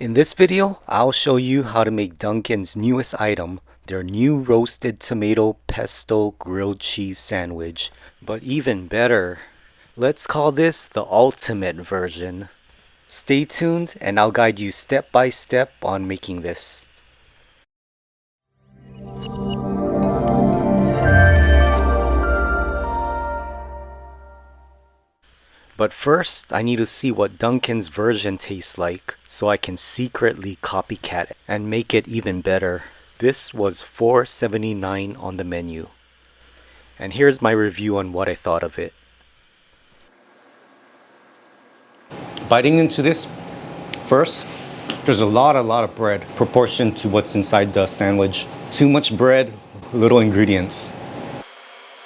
In this video, I'll show you how to make Dunkin's newest item, their new roasted tomato pesto grilled cheese sandwich. But even better, let's call this the ultimate version. Stay tuned and I'll guide you step by step on making this. But first, I need to see what Dunkin's version tastes like so I can secretly copycat it and make it even better. This was $4.79 on the menu. And here's my review on what I thought of it. Biting into this first, there's a lot of bread proportioned to what's inside the sandwich. Too much bread, little ingredients.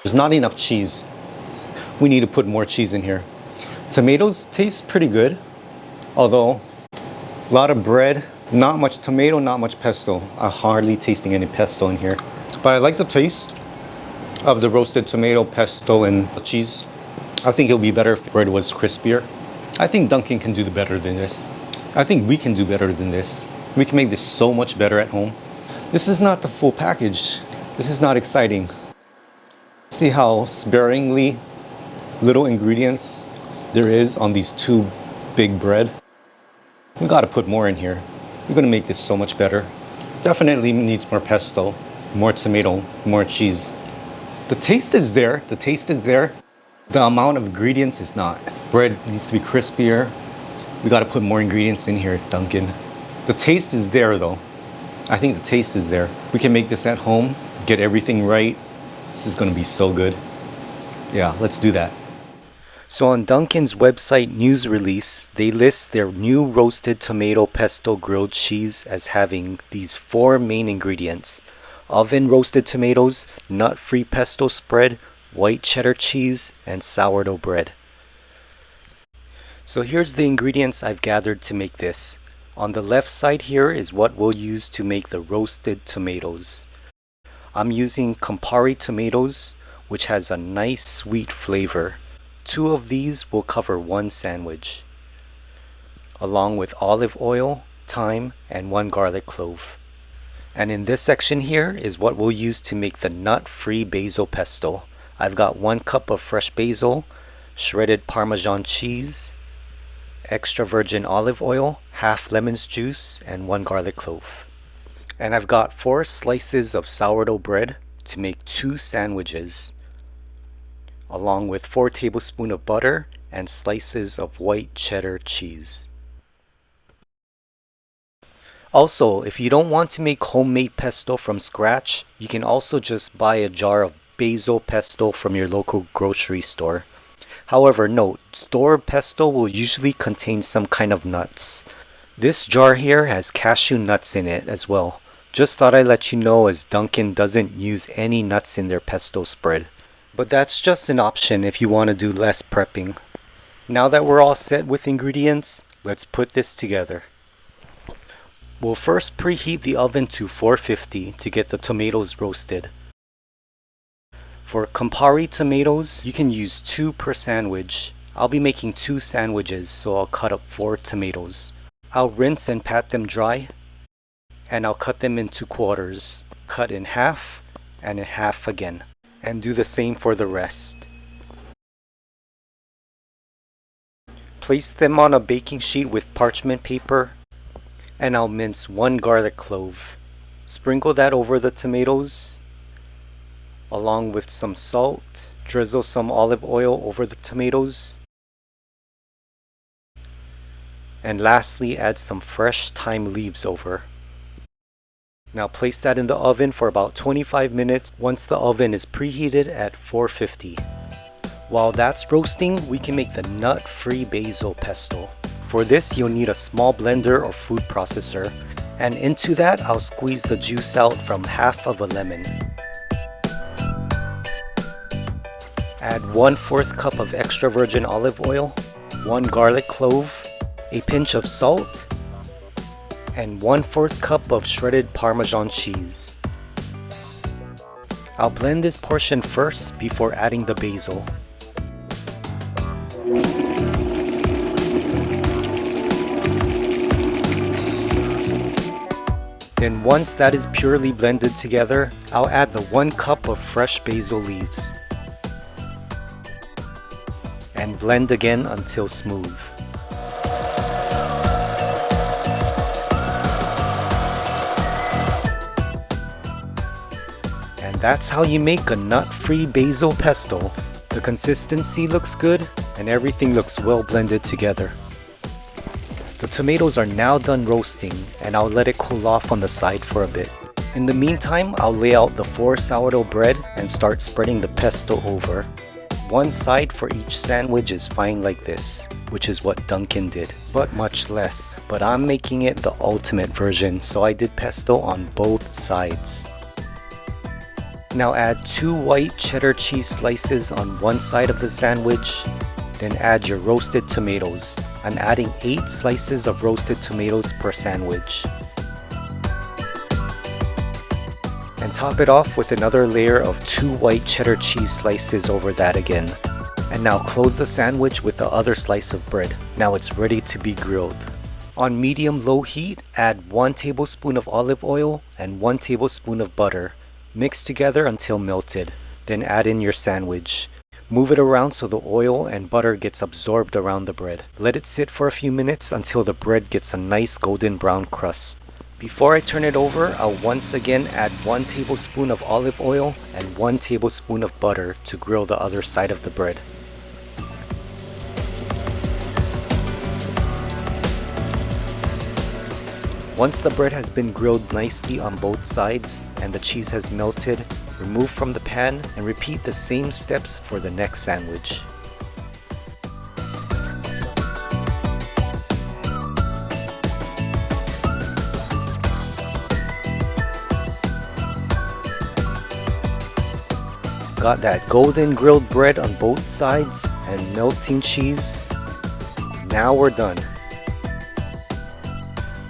There's not enough cheese. We need to put more cheese in here. Tomatoes taste pretty good, although a lot of bread, not much tomato, not much pesto. I'm hardly tasting any pesto in here. But I like the taste of the roasted tomato, pesto, and the cheese. I think it would be better if the bread was crispier. I think Dunkin can do better than this. I think we can do better than this. We can make this so much better at home. This is not the full package. This is not exciting. See how sparingly little ingredients there is on these two big bread. We gotta put more in here. We're gonna make this so much better. Definitely needs more pesto, more tomato, more cheese. The taste is there. The taste is there. The amount of ingredients is not. Bread needs to be crispier. We gotta put more ingredients in here, Dunkin. The taste is there though. I think the taste is there. We can make this at home, get everything right. This is gonna be so good. Yeah, let's do that. So on Dunkin's website news release, they list their new roasted tomato pesto grilled cheese as having these 4 main ingredients: oven roasted tomatoes, nut-free pesto spread, white cheddar cheese, and sourdough bread. So here's the ingredients I've gathered to make this. On the left side here is what we'll use to make the roasted tomatoes. I'm using Compari Tomatoes, which has a nice sweet flavor. 2 of these will cover 1 sandwich, along with olive oil, thyme, and 1 garlic clove. And in this section here is what we'll use to make the nut-free basil pesto. I've got 1 cup of fresh basil, shredded Parmesan cheese, extra virgin olive oil, half lemon's juice, and 1 garlic clove. And I've got 4 slices of sourdough bread to make 2 sandwiches, along with 4 tablespoons of butter and slices of white cheddar cheese. Also, if you don't want to make homemade pesto from scratch, you can also just buy a jar of basil pesto from your local grocery store. However, note, store pesto will usually contain some kind of nuts. This jar here has cashew nuts in it as well. Just thought I'd let you know, as Dunkin doesn't use any nuts in their pesto spread. But that's just an option if you want to do less prepping. Now that we're all set with ingredients, let's put this together. We'll first preheat the oven to 450 to get the tomatoes roasted. For Compari tomatoes, you can use 2 per sandwich. I'll be making 2 sandwiches, so I'll cut up 4 tomatoes. I'll rinse and pat them dry, and I'll cut them into quarters, cut in half and in half again. And do the same for the rest. Place them on a baking sheet with parchment paper, and I'll mince 1 garlic clove. Sprinkle that over the tomatoes, along with some salt. Drizzle some olive oil over the tomatoes. And lastly, add some fresh thyme leaves over. Now place that in the oven for about 25 minutes once the oven is preheated at 450. While that's roasting, we can make the nut-free basil pesto. For this, you'll need a small blender or food processor, and into that I'll squeeze the juice out from half of a lemon. Add 1/4 cup of extra virgin olive oil, 1 garlic clove, a pinch of salt, and 1/4 cup of shredded Parmesan cheese. I'll blend this portion first before adding the basil. Then once that is purely blended together, I'll add the 1 cup of fresh basil leaves. And blend again until smooth. And that's how you make a nut-free basil pesto. The consistency looks good and everything looks well blended together. The tomatoes are now done roasting and I'll let it cool off on the side for a bit. In the meantime, I'll lay out the 4 sourdough bread and start spreading the pesto over. One side for each sandwich is fine like this, which is what Dunkin did, but much less. But I'm making it the ultimate version, so I did pesto on both sides. Now add 2 white cheddar cheese slices on one side of the sandwich, then add your roasted tomatoes. I'm adding 8 slices of roasted tomatoes per sandwich. And top it off with another layer of 2 white cheddar cheese slices over that again. And now close the sandwich with the other slice of bread. Now it's ready to be grilled. On medium-low heat, add 1 tablespoon of olive oil and 1 tablespoon of butter. Mix together until melted. Then add in your sandwich. Move it around so the oil and butter gets absorbed around the bread. Let it sit for a few minutes until the bread gets a nice golden brown crust. Before I turn it over, I'll once again add 1 tablespoon of olive oil and 1 tablespoon of butter to grill the other side of the bread. Once the bread has been grilled nicely on both sides and the cheese has melted, remove from the pan and repeat the same steps for the next sandwich. Got that golden grilled bread on both sides and melting cheese. Now we're done.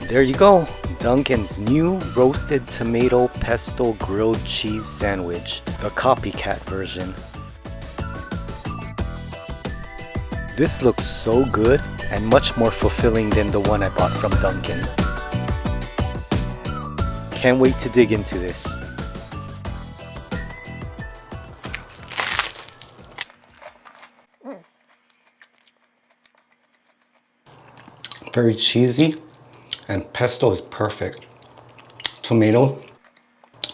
There you go, Dunkin's new roasted tomato pesto grilled cheese sandwich, the copycat version. This looks so good and much more fulfilling than the one I bought from Dunkin. Can't wait to dig into this. Very cheesy. And pesto is perfect. Tomato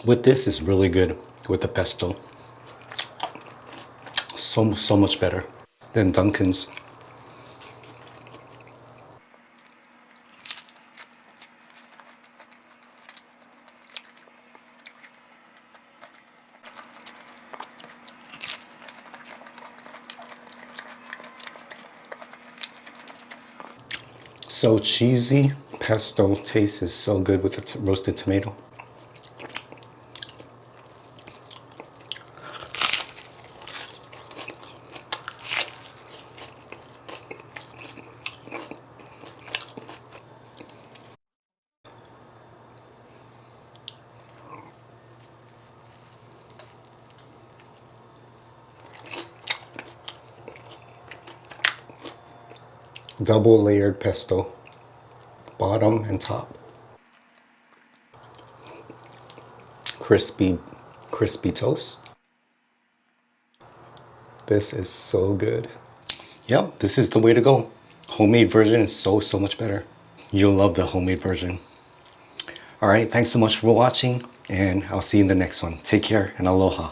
with this is really good with the pesto. So much better than Dunkin's. So cheesy. Pesto taste is so good with the roasted tomato. Double layered pesto. Bottom and top. Crispy toast. This is so good. Yep, this is the way to go. Homemade version is so much better. You'll love the homemade version. All right, thanks so much for watching and I'll see you in the next one. Take care and aloha.